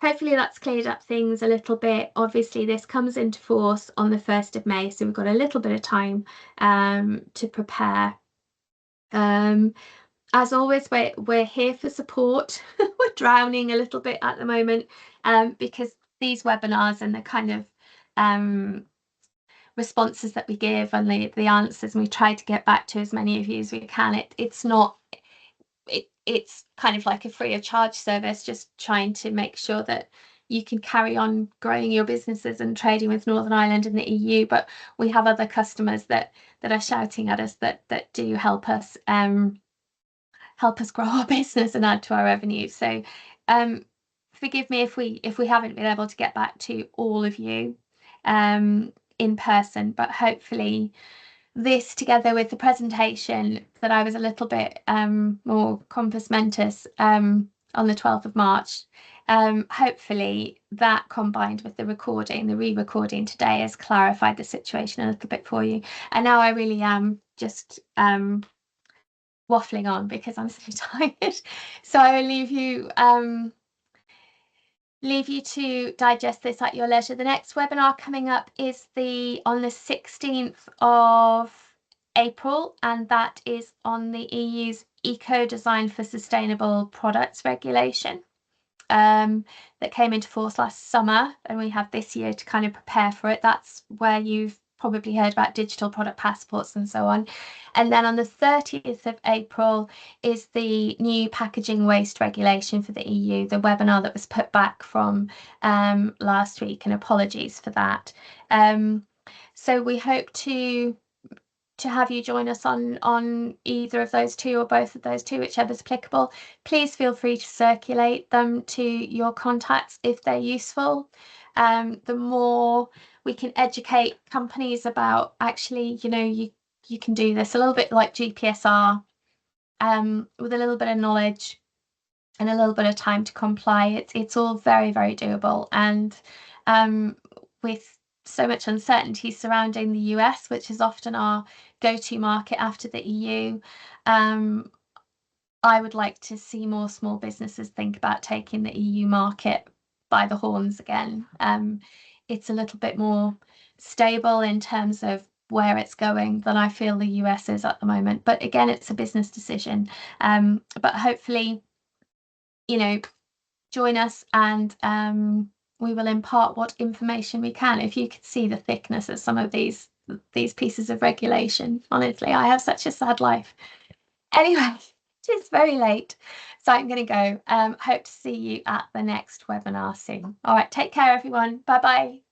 Hopefully that's cleared up things a little bit. Obviously, this comes into force on the 1st of May, so we've got a little bit of time to prepare. As always, we're here for support. We're drowning a little bit at the moment because these webinars and the kind of responses that we give and the answers, and we try to get back to as many of you as we can. It's kind of like a free of charge service, just trying to make sure that you can carry on growing your businesses and trading with Northern Ireland and the EU. But we have other customers that are shouting at us that do help us grow our business and add to our revenue. So forgive me if we haven't been able to get back to all of you in person, but hopefully this, together with the presentation that I was a little bit more compos mentis on the 12th of March, hopefully that combined with the re-recording today has clarified the situation a little bit for you. And now I really am just waffling on because I'm so tired. So I will leave you to digest this at your leisure. The next webinar coming up is on the 16th of April, and that is on the EU's Eco Design for Sustainable Products regulation that came into force last summer, and we have this year to kind of prepare for it. That's where you've probably heard about digital product passports and so on. And then on the 30th of April is the new packaging waste regulation for the EU, the webinar that was put back from last week, and apologies for that. So we hope to have you join us on either of those two or both of those two, whichever's applicable. Please feel free to circulate them to your contacts if they're useful. The more we can educate companies about, actually, you can do this a little bit like GPSR, with a little bit of knowledge and a little bit of time to comply. It's all very, very doable. And with so much uncertainty surrounding the US, which is often our go-to market after the EU, I would like to see more small businesses think about taking the EU market by the horns again. It's a little bit more stable in terms of where it's going than I feel the US is at the moment. But again, it's a business decision. But hopefully, join us, and we will impart what information we can. If you could see the thickness of some of these pieces of regulation, honestly, I have such a sad life. Anyway, it's very late, so I'm going to go. Hope to see you at the next webinar soon. All right, take care, everyone. Bye bye.